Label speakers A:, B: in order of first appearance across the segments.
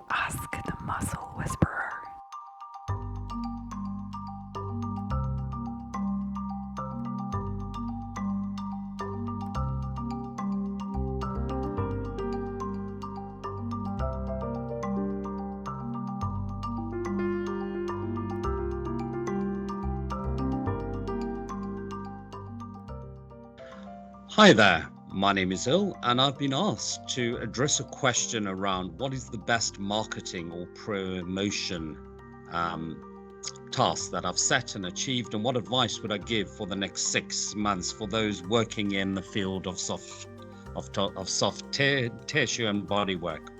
A: Ask the Muscle Whisperer.
B: Hi there, my name is Il, and I've been asked to address a question around what is the best marketing or promotion task that I've set and achieved, and what advice would I give for the next 6 months for those working in the field of soft tissue and body work.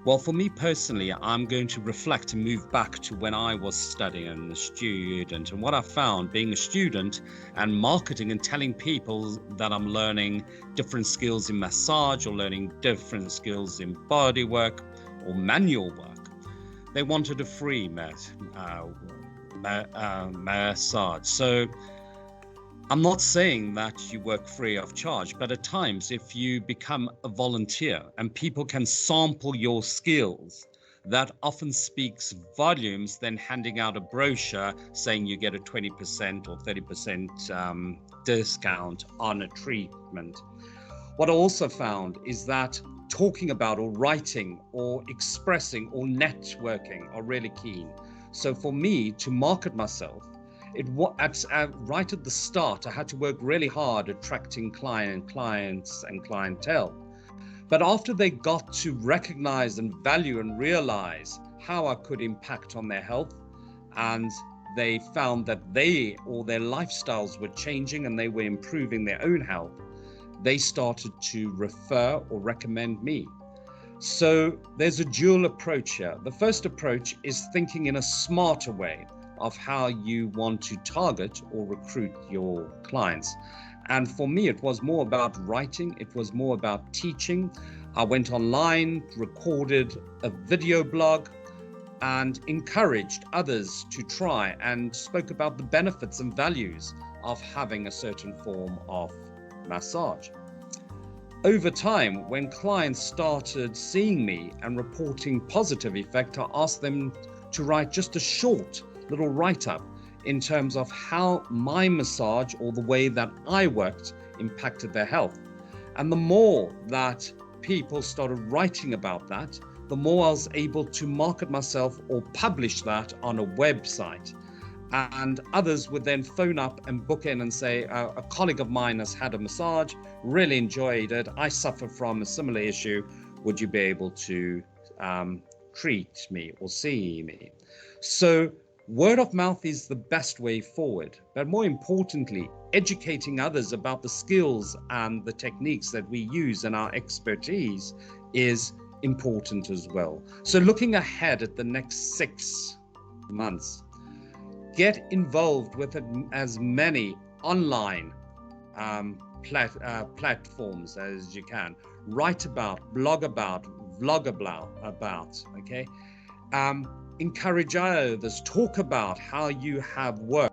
B: Well, for me personally, I'm going to reflect and move back to when I was studying and a student, and what I found being a student and marketing and telling people that I'm learning different skills in massage or learning different skills in body work or manual work. They wanted a free massage. So I'm not saying that you work free of charge, but at times, if you become a volunteer and people can sample your skills, that often speaks volumes than handing out a brochure saying you get a 20% or 30% discount on a treatment. What I also found is that talking about or writing or expressing or networking are really key. So for me to market myself, right at the start, I had to work really hard attracting clients and clientele. But after they got to recognize and value and realize how I could impact on their health, and they found that their lifestyles were changing and they were improving their own health, they started to refer or recommend me. So there's a dual approach here. The first approach is thinking in a smarter way of how you want to target or recruit your clients. And for me, it was more about writing. It was more about teaching. I went online, recorded a video blog, and encouraged others to try, and spoke about the benefits and values of having a certain form of massage. Over time, when clients started seeing me and reporting positive effect, I asked them to write just a short little write-up in terms of how my massage or the way that I worked impacted their health. And the more that people started writing about that, the more I was able to market myself or publish that on a website. And others would then phone up and book in and say, a colleague of mine has had a massage, really enjoyed it. I suffer from a similar issue. Would you be able to treat me or see me? So word of mouth is the best way forward, but more importantly, educating others about the skills and the techniques that we use and our expertise is important as well. So looking ahead at the next 6 months, get involved with as many online platforms as you can. Write about, blog about, vlog about, okay? Encourage others, talk about how you have worked,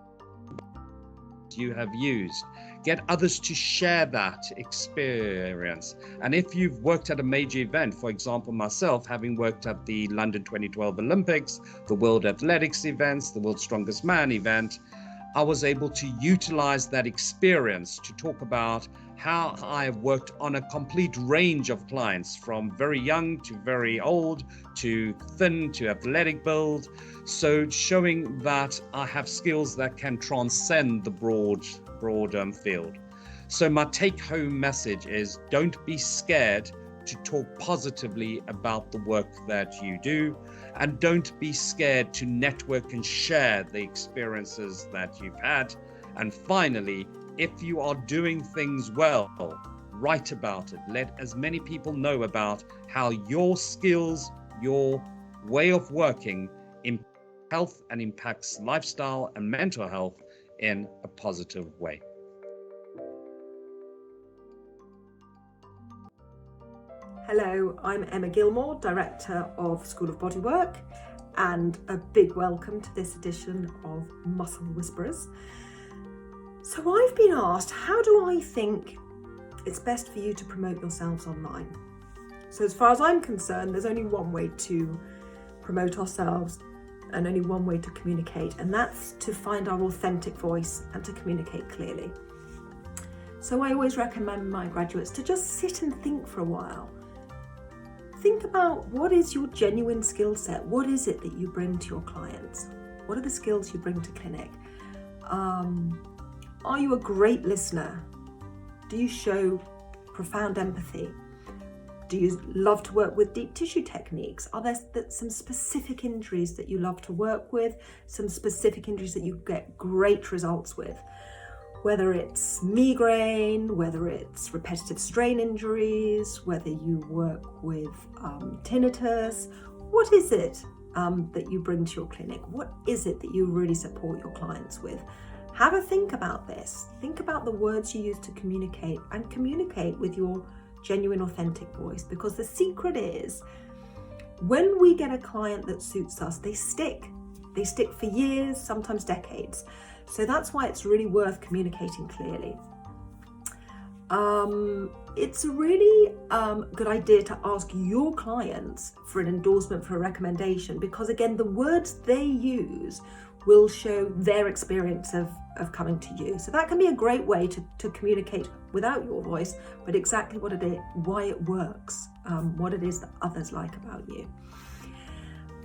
B: you have used. Get others to share that experience. And if you've worked at a major event, for example, myself, having worked at the London 2012 Olympics, the World Athletics events, the World's Strongest Man event, I was able to utilize that experience to talk about how I have worked on a complete range of clients, from very young to very old, to thin to athletic build. So showing that I have skills that can transcend the broad field. So my take-home message is, don't be scared to talk positively about the work that you do, and don't be scared to network and share the experiences that you've had. And finally, if you are doing things well, write about it. Let as many people know about how your skills, your way of working impacts health and impacts lifestyle and mental health in a positive way.
C: Hello, I'm Emma Gilmore, Director of School of Bodywork, and a big welcome to this edition of Muscle Whisperers. So I've been asked, how do I think it's best for you to promote yourselves online? So as far as I'm concerned, there's only one way to promote ourselves, and only one way to communicate, and that's to find our authentic voice and to communicate clearly. So I always recommend my graduates to just sit and think for a while. Think about, what is your genuine skill set? What is it that you bring to your clients? What are the skills you bring to clinic? Are you a great listener? Do you show profound empathy? Do you love to work with deep tissue techniques? Are there some specific injuries that you love to work with? Some specific injuries that you get great results with? Whether it's migraine, whether it's repetitive strain injuries, whether you work with tinnitus, what is it that you bring to your clinic? What is it that you really support your clients with? Have a think about this. Think about the words you use to communicate, and communicate with your genuine, authentic voice, because the secret is, when we get a client that suits us, they stick. They stick for years, sometimes decades. So that's why it's really worth communicating clearly. It's a really good idea to ask your clients for an endorsement, for a recommendation, because again, the words they use will show their experience of coming to you. So that can be a great way to communicate without your voice, but exactly what it is, why it works, what it is that others like about you.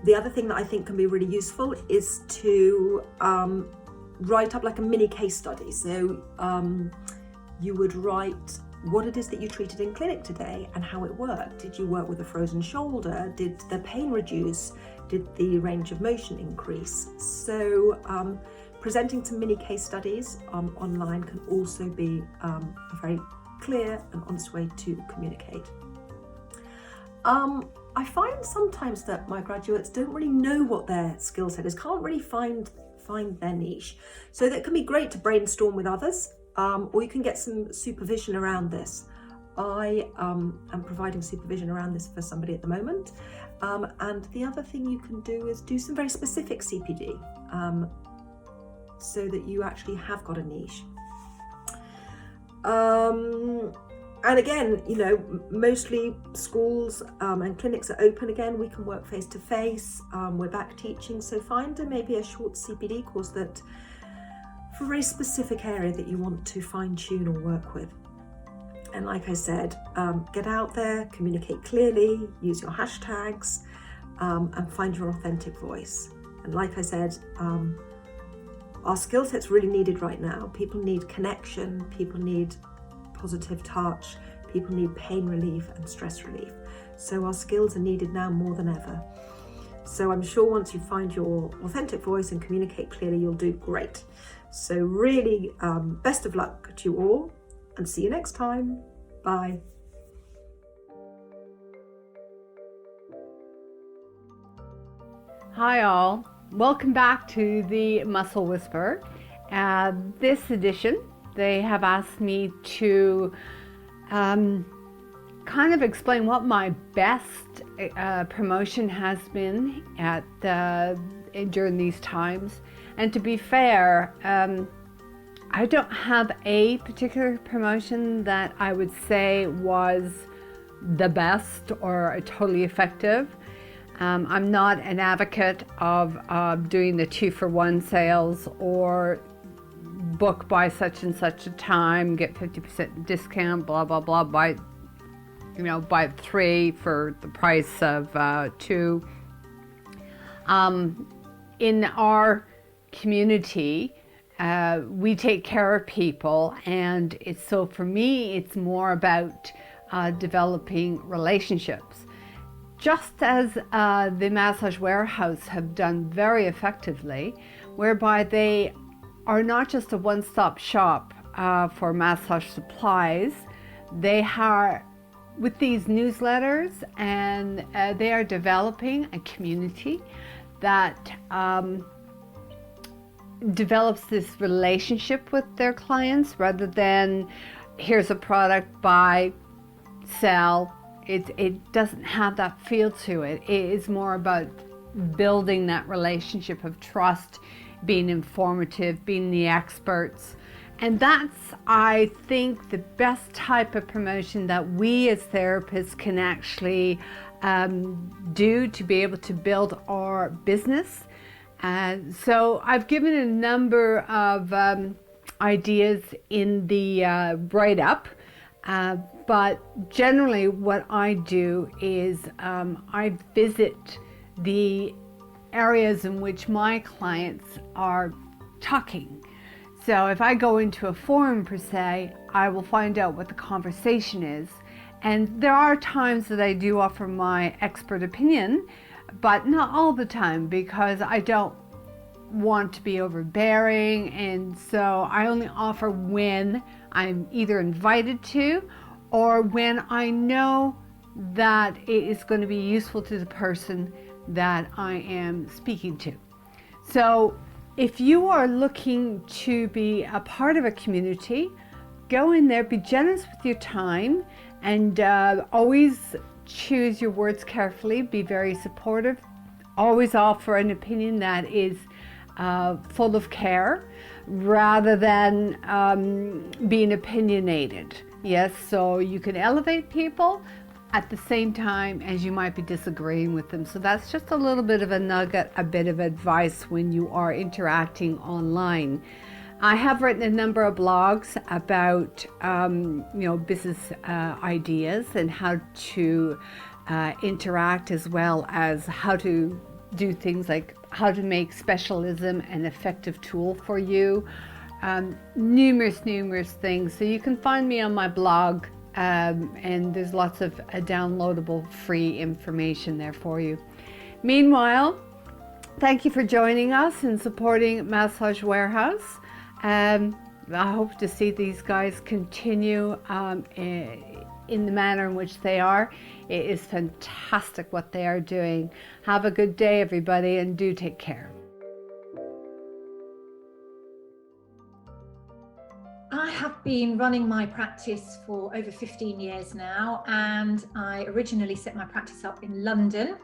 C: The other thing that I think can be really useful is to write up like a mini case study. So you would write what it is that you treated in clinic today and how it worked. Did you work with a frozen shoulder? Did the pain reduce? Did the range of motion increase? So presenting some mini case studies online can also be a very clear and honest way to communicate. I find sometimes that my graduates don't really know what their skill set is, can't really find their niche. So that can be great to brainstorm with others, or you can get some supervision around this. I am providing supervision around this for somebody at the moment. And the other thing you can do is do some very specific CPD, so that you actually have got a niche. And again, you know, mostly schools and clinics are open again. We can work face to face. We're back teaching, so find maybe a short CPD course that for a very specific area that you want to fine tune or work with. And like I said, get out there, communicate clearly, use your hashtags, and find your authentic voice. And like I said, our skill set's really needed right now. People need connection, people need positive touch, people need pain relief and stress relief. So our skills are needed now more than ever. So I'm sure once you find your authentic voice and communicate clearly, you'll do great. So really, best of luck to you all, and see you next time. Bye.
D: Hi all, welcome back to the Muscle Whisperer. This edition, they have asked me to kind of explain what my best promotion has been at during these times. And to be fair, I don't have a particular promotion that I would say was the best or totally effective. I'm not an advocate of doing the 2-for-1 sales or book by such and such a time, get 50% discount, blah, blah, blah, buy 3 for the price of 2. In our community, we take care of people, and so for me, it's more about developing relationships. Just as the Massage Warehouse have done very effectively, whereby they are not just a one-stop shop for massage supplies. They are, with these newsletters, and they are developing a community that develops this relationship with their clients rather than here's a product, buy, sell. It doesn't have that feel to it. It is more about building that relationship of trust, being informative, being the experts. And that's, I think, the best type of promotion that we as therapists can actually do to be able to build our business. So I've given a number of ideas in the write-up, but generally what I do is I visit the areas in which my clients are talking. So if I go into a forum per se, I will find out what the conversation is. And there are times that I do offer my expert opinion, but not all the time, because I don't want to be overbearing, and so I only offer when I'm either invited to or when I know that it is going to be useful to the person that I am speaking to. So if you are looking to be a part of a community, go in there, be generous with your time, and always choose your words carefully, be very supportive, always offer an opinion that is full of care rather than being opinionated. Yes, so you can elevate people at the same time as you might be disagreeing with them. So that's just a little bit of a nugget, a bit of advice when you are interacting online. I have written a number of blogs about business ideas and how to interact, as well as how to do things like how to make specialism an effective tool for you. Numerous things. So you can find me on my blog, and there's lots of downloadable free information there for you. Meanwhile, thank you for joining us and supporting Massage Warehouse. I hope to see these guys continue in the manner in which they are. It is fantastic what they are doing. Have a good day, everybody, and do take care.
E: I have been running my practice for over 15 years now, and I originally set my practice up in London,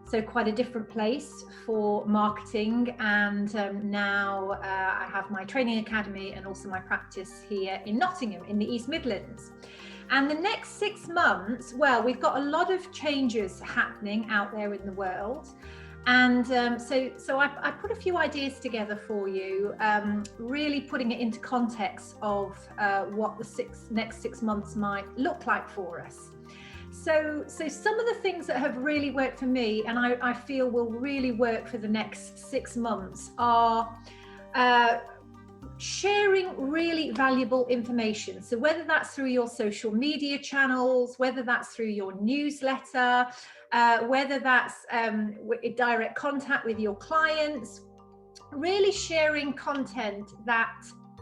E: so quite a different place for marketing, and now I have my training academy and also my practice here in Nottingham in the East Midlands. And the next 6 months, well, we've got a lot of changes happening out there in the world. And so I put a few ideas together for you, really putting it into context of what the next 6 months might look like for us. So some of the things that have really worked for me, and I feel will really work for the next 6 months, are sharing really valuable information. So whether that's through your social media channels, whether that's through your newsletter, whether that's direct contact with your clients, really sharing content that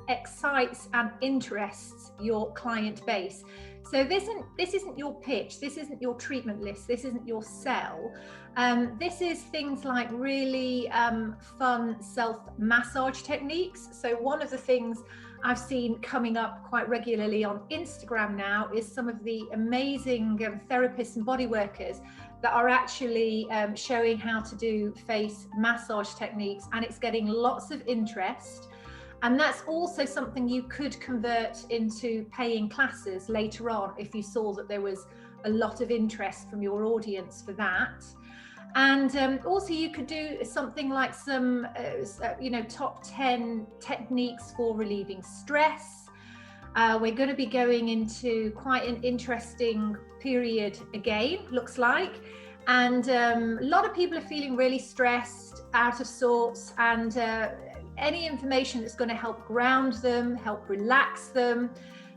E: excites and interests your client base. So this isn't your pitch, this isn't your treatment list, this isn't your sell. This is things like really fun self-massage techniques. So one of the things I've seen coming up quite regularly on Instagram now is some of the amazing therapists and body workers that are actually showing how to do face massage techniques, and it's getting lots of interest. And that's also something you could convert into paying classes later on if you saw that there was a lot of interest from your audience for that. And also you could do something like some, top 10 techniques for relieving stress. We're going to be going into quite an interesting period again, looks like. And a lot of people are feeling really stressed, out of sorts, and any information that's going to help ground them, help relax them,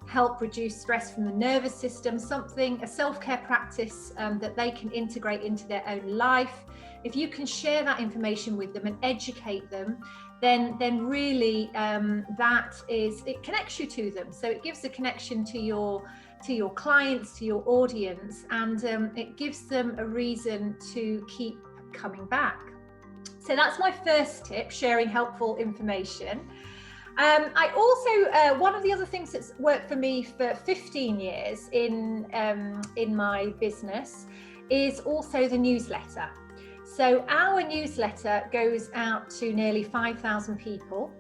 E: help reduce stress from the nervous system, a self-care practice that they can integrate into their own life. If you can share that information with them and educate them, then really it connects you to them. So it gives a connection to your clients, to your audience, and it gives them a reason to keep coming back. So that's my first tip, sharing helpful information. I also, one of the other things that's worked for me for 15 years in my business is also the newsletter. So our newsletter goes out to nearly 5,000 people,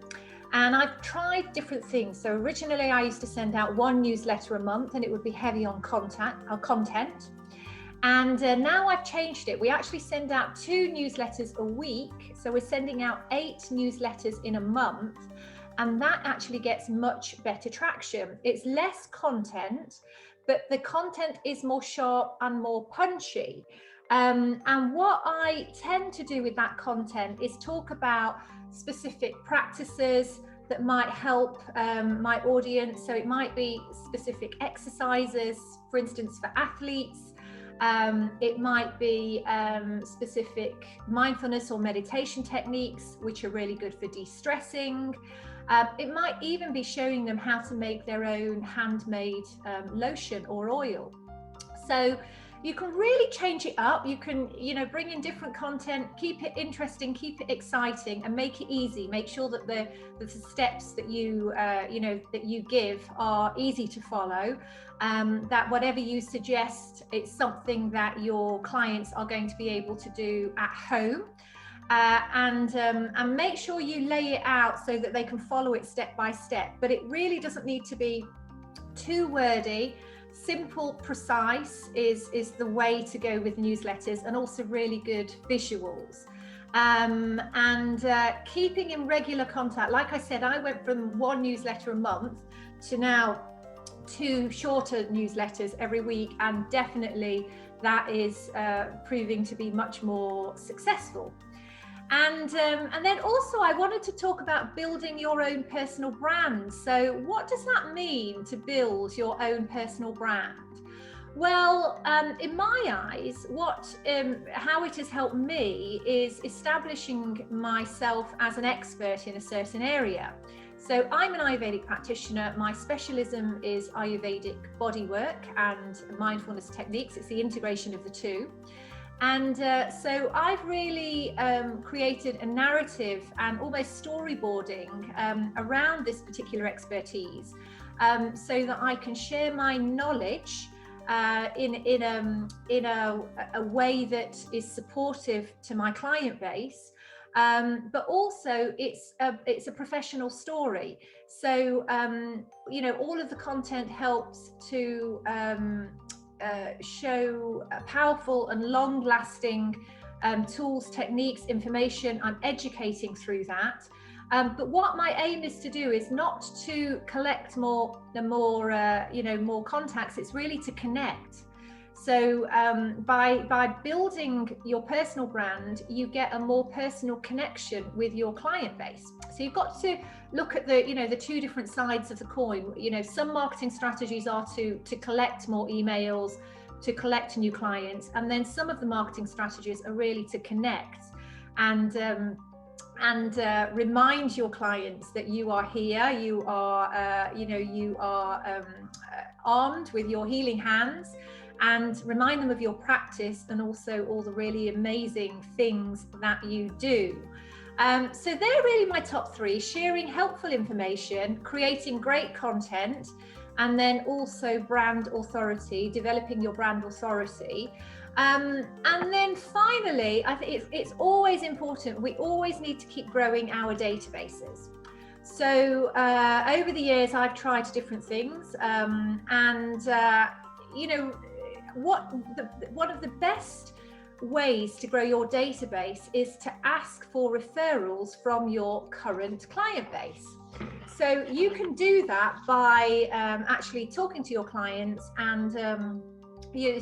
E: and I've tried different things. So originally I used to send out one newsletter a month, and it would be heavy on content. And now I've changed it. We actually send out 2 newsletters a week. So we're sending out 8 newsletters in a month. And that actually gets much better traction. It's less content, but the content is more sharp and more punchy. And what I tend to do with that content is talk about specific practices that might help my audience. So it might be specific exercises, for instance, for athletes. It might be specific mindfulness or meditation techniques, which are really good for de-stressing. It might even be showing them how to make their own handmade lotion or oil. So you can really change it up. You can, bring in different content, keep it interesting, keep it exciting, and make it easy. Make sure that the steps that you, that you give are easy to follow. That whatever you suggest, it's something that your clients are going to be able to do at home. And make sure you lay it out so that they can follow it step by step. But it really doesn't need to be too wordy. Simple, precise is the way to go with newsletters, and also really good visuals. Keeping in regular contact. Like I said, I went from 1 newsletter a month to now 2 shorter newsletters every week, and definitely that is proving to be much more successful. And then also I wanted to talk about building your own personal brand. So what does that mean, to build your own personal brand? Well, in my eyes, how it has helped me is establishing myself as an expert in a certain area. So I'm an Ayurvedic practitioner. My specialism is Ayurvedic bodywork and mindfulness techniques. It's the integration of the two. And so I've really created a narrative and almost storyboarding around this particular expertise, so that I can share my knowledge in a way that is supportive to my client base. But also it's a professional story. So, all of the content helps to show powerful and long-lasting tools, techniques, information. I'm educating through that. But what my aim is to do is not to collect more contacts. It's really to connect. So by building your personal brand, you get a more personal connection with your client base. So you've got to look at the 2 different sides of the coin. Some marketing strategies are to collect more emails, to collect new clients, and then some of the marketing strategies are really to connect and remind your clients that you are here. You are armed with your healing hands, and remind them of your practice and also all the really amazing things that you do. So they're really my top 3: sharing helpful information, creating great content, and then also brand authority, developing your brand authority. And then finally, I think it's always important. We always need to keep growing our databases. So over the years, I've tried different things, one of the best ways to grow your database is to ask for referrals from your current client base. So you can do that by actually talking to your clients and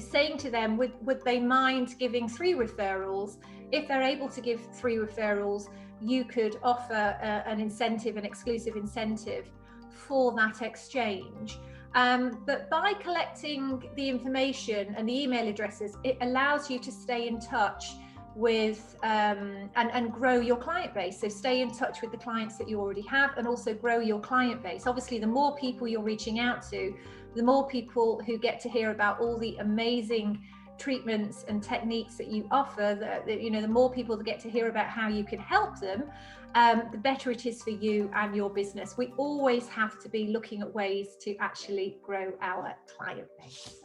E: saying to them, would they mind giving 3 referrals? If they're able to give 3 referrals, you could offer an exclusive incentive for that exchange. But by collecting the information and the email addresses, it allows you to stay in touch with and grow your client base. So stay in touch with the clients that you already have, and also grow your client base. Obviously, the more people you're reaching out to, the more people who get to hear about all the amazing treatments and techniques that you offer, the more people that get to hear about how you can help them, the better it is for you and your business. We always have to be looking at ways to actually grow our client base.